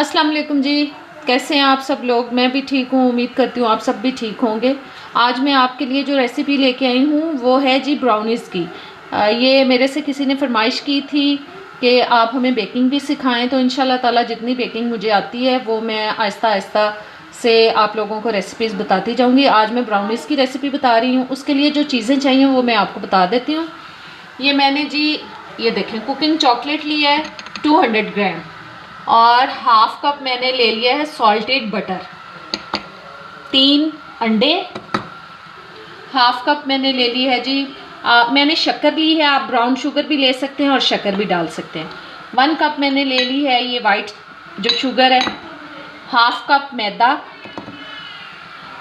अस्सलाम वालेकुम जी। कैसे हैं आप सब लोग? मैं भी ठीक हूँ, उम्मीद करती हूँ आप सब भी ठीक होंगे। आज मैं आपके लिए जो रेसिपी लेके आई हूँ वो है जी ब्राउनीज़ की। ये मेरे से किसी ने फरमाइश की थी कि आप हमें बेकिंग भी सिखाएं, तो इंशाल्लाह ताला जितनी बेकिंग मुझे आती है वो मैं आहिस्ता आहिस्ता से आप लोगों को रेसिपीज़ बताती जाऊँगी। आज मैं ब्राउनीज़ की रेसिपी बता रही हूँ, उसके लिए जो चीज़ें चाहिए वो मैं आपको बता देती हूँ। ये मैंने जी ये देखें कुकिंग चॉकलेट लिया है 200 ग्राम, और हाफ कप मैंने ले लिया है सॉल्टेड बटर, 3 अंडे, हाफ कप मैंने ले ली है जी मैंने शक्कर ली है, आप ब्राउन शुगर भी ले सकते हैं और शक्कर भी डाल सकते हैं। 1 कप मैंने ले ली है ये वाइट जो शुगर है, हाफ कप मैदा,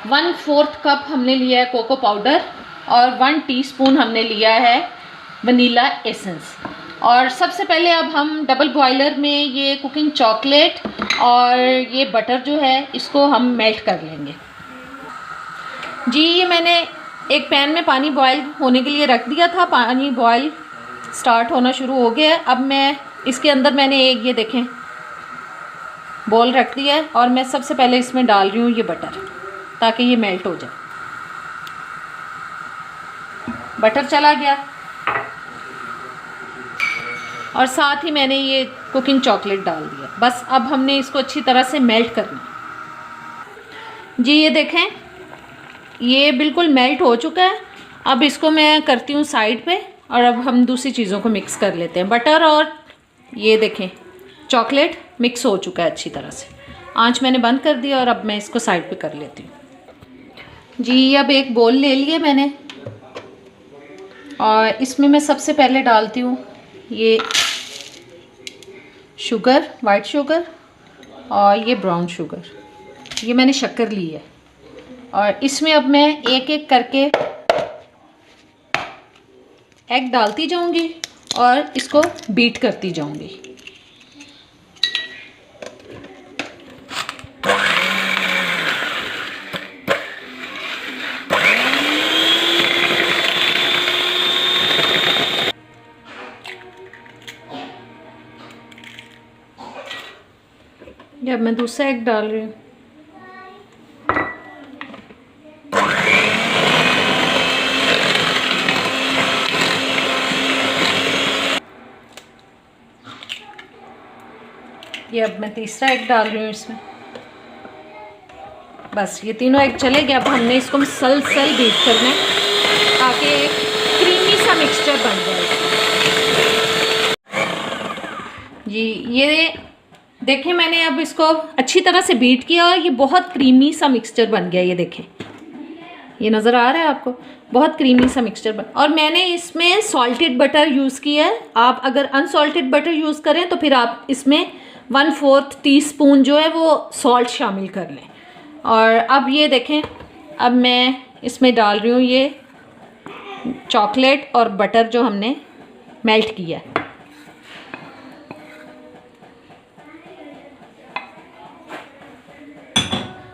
1/4 कप हमने लिया है कोको पाउडर, और 1 टीस्पून हमने लिया है वनीला एसेंस। और सबसे पहले अब हम डबल बॉयलर में ये कुकिंग चॉकलेट और ये बटर जो है इसको हम मेल्ट कर लेंगे जी। ये मैंने एक पैन में पानी बॉयल होने के लिए रख दिया था, पानी बॉयल स्टार्ट होना शुरू हो गया है। अब मैं इसके अंदर मैंने एक ये देखें बॉल रख दिया है, और मैं सबसे पहले इसमें डाल रही हूँ ये बटर ताकि ये मेल्ट हो जाए। बटर चला गया और साथ ही मैंने ये कुकिंग चॉकलेट डाल दिया। बस अब हमने इसको अच्छी तरह से मेल्ट करना जी। ये देखें ये बिल्कुल मेल्ट हो चुका है। अब इसको मैं करती हूँ साइड पे, और अब हम दूसरी चीज़ों को मिक्स कर लेते हैं। बटर और ये देखें चॉकलेट मिक्स हो चुका है अच्छी तरह से। आंच मैंने बंद कर दिया और अब मैं इसको साइड पे कर लेती हूँ जी। अब एक बोल ले लिया मैंने, और इसमें मैं सबसे पहले डालती हूँ ये शुगर, वाइट शुगर, और ये ब्राउन शुगर, ये मैंने शक्कर ली है। और इसमें अब मैं एक एक करके एग डालती जाऊंगी और इसको बीट करती जाऊंगी। जब मैं दूसरा एग डाल रही हूँ, ये अब मैं तीसरा एग डाल रही हूँ इसमें। बस ये तीनों एग चले गए। अब हमने इसको मसलसल बीट करना है ताकि एक क्रीमी सा मिक्सचर बन जाए जी। ये देखें मैंने अब इसको अच्छी तरह से बीट किया और ये बहुत क्रीमी सा मिक्सचर बन गया। ये देखें ये नज़र आ रहा है आपको, बहुत क्रीमी सा मिक्सचर बन। और मैंने इसमें सॉल्टेड बटर यूज़ किया है। आप अगर अनसॉल्टेड बटर यूज़ करें तो फिर आप इसमें 1/4 टीस्पून जो है वो सॉल्ट शामिल कर लें। और अब ये देखें अब मैं इसमें डाल रही हूँ ये चॉकलेट और बटर जो हमने मेल्ट किया है।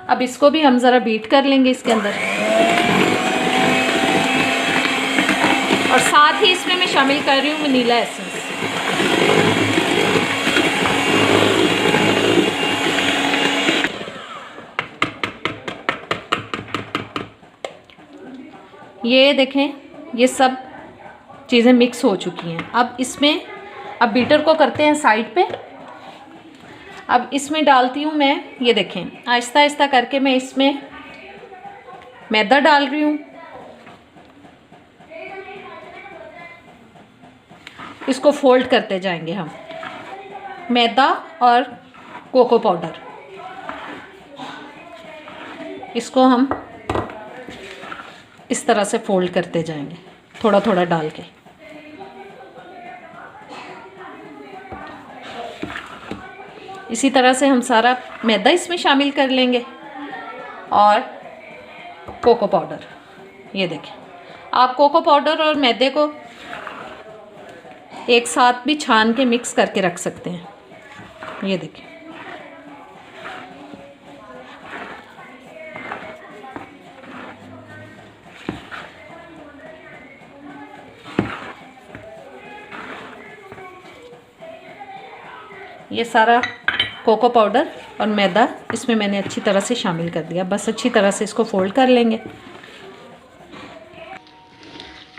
अब इसको भी हम ज़रा बीट कर लेंगे इसके अंदर, और साथ ही इसमें मैं शामिल कर रही हूँ वनीला एसेंस। ये देखें ये सब चीज़ें मिक्स हो चुकी हैं। अब इसमें अब बीटर को करते हैं साइड पे। अब इसमें डालती हूँ मैं, ये देखें आहिस्ता आहिस्ता करके मैं इसमें मैदा डाल रही हूँ। इसको फोल्ड करते जाएंगे हम, मैदा और कोको पाउडर, इसको हम इस तरह से फोल्ड करते जाएंगे थोड़ा थोड़ा डाल के। इसी तरह से हम सारा मैदा इसमें शामिल कर लेंगे और कोको पाउडर। ये देखें आप कोको पाउडर और मैदे को एक साथ भी छान के मिक्स करके रख सकते हैं। ये देखें ये सारा कोको पाउडर और मैदा इसमें मैंने अच्छी तरह से शामिल कर दिया। बस अच्छी तरह से इसको फोल्ड कर लेंगे।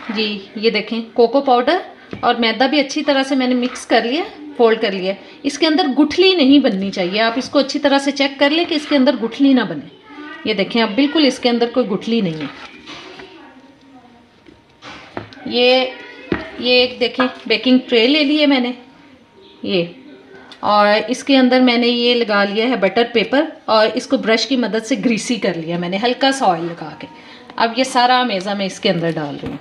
जी ये देखें, कोको पाउडर और मैदा भी अच्छी तरह से मैंने मिक्स कर लिया, फोल्ड कर लिया। इसके अंदर गुठली नहीं बननी चाहिए। आप इसको अच्छी तरह से चेक कर लें कि इसके अंदर गुठली ना बने। ये देखें, अब बिल्कुल इसके अंदर कोई गुठली नहीं है। ये एक देखें बेकिंग ट्रे ले ली है मैंने ये, और इसके अंदर मैंने ये लगा लिया है बटर पेपर और इसको ब्रश की मदद से ग्रीसी कर लिया मैंने, हल्का सा ऑयल लगा के। अब ये सारा मेज़ा मैं इसके अंदर डाल रही हूँ।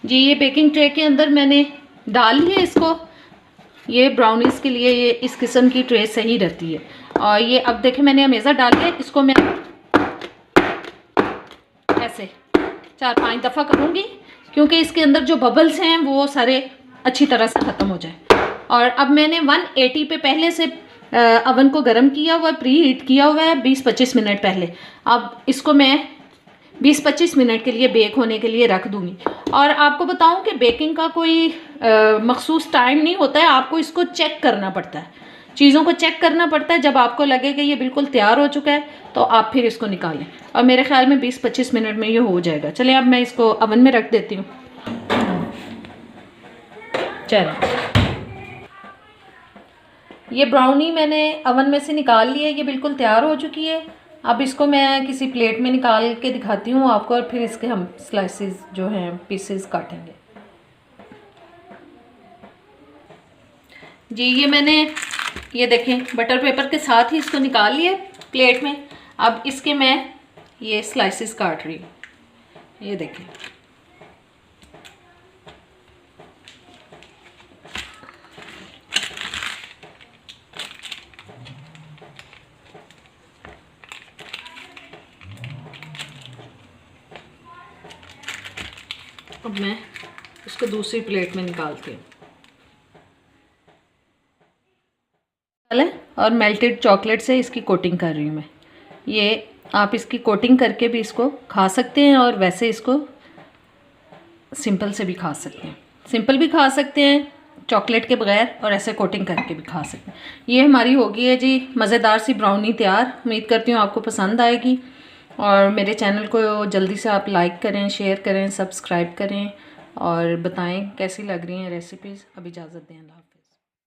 जी ये बेकिंग ट्रे के अंदर मैंने डाल लिया इसको। ये ब्राउनीज़ के लिए ये इस किस्म की ट्रे सही रहती है। और ये अब देखें मैंने मेज़ा डाल लिया, इसको मैं ऐसे 4-5 दफ़ा करूँगी क्योंकि इसके अंदर जो बबल्स हैं वो सारे अच्छी तरह से ख़त्म हो जाए। और अब मैंने 180 पे पहले से अवन को गर्म किया हुआ है, प्री हीट किया हुआ है 20-25 मिनट पहले। अब इसको मैं 20-25 मिनट के लिए बेक होने के लिए रख दूँगी। और आपको बताऊँ कि बेकिंग का कोई मखसूस टाइम नहीं होता है, आपको इसको चेक करना पड़ता है, चीज़ों को चेक करना पड़ता है। जब आपको लगे कि ये बिल्कुल तैयार हो चुका है तो आप फिर इसको निकालें, और मेरे ख्याल में 20-25 मिनट में ये हो जाएगा। चलिए अब मैं इसको अवन में रख देती हूँ। चलो ये ब्राउनी मैंने अवन में से निकाल ली है, ये बिल्कुल तैयार हो चुकी है। अब इसको मैं किसी प्लेट में निकाल के दिखाती हूँ आपको, और फिर इसके हम स्लाइसेस जो हैं पीसेस काटेंगे। जी ये मैंने ये देखें बटर पेपर के साथ ही इसको निकाल लिया प्लेट में। अब इसके मैं ये स्लाइसेस काट रही हूँ, ये देखें। अब मैं इसको दूसरी प्लेट में निकालती हूँ। और मेल्टेड चॉकलेट से इसकी कोटिंग कर रही हूँ मैं। ये आप इसकी कोटिंग करके भी इसको खा सकते हैं, और वैसे इसको सिंपल से भी खा सकते हैं। सिंपल भी खा सकते हैं चॉकलेट के बगैर, और ऐसे कोटिंग करके भी खा सकते हैं। ये हमारी हो गई है जी मज़ेदार सी ब्राउनी तैयार। उम्मीद करती हूँ आपको पसंद आएगी, और मेरे चैनल को जल्दी से आप लाइक करें, शेयर करें, सब्सक्राइब करें, और बताएं कैसी लग रही हैं रेसिपीज़। अब इजाज़त दें, अल्लाह।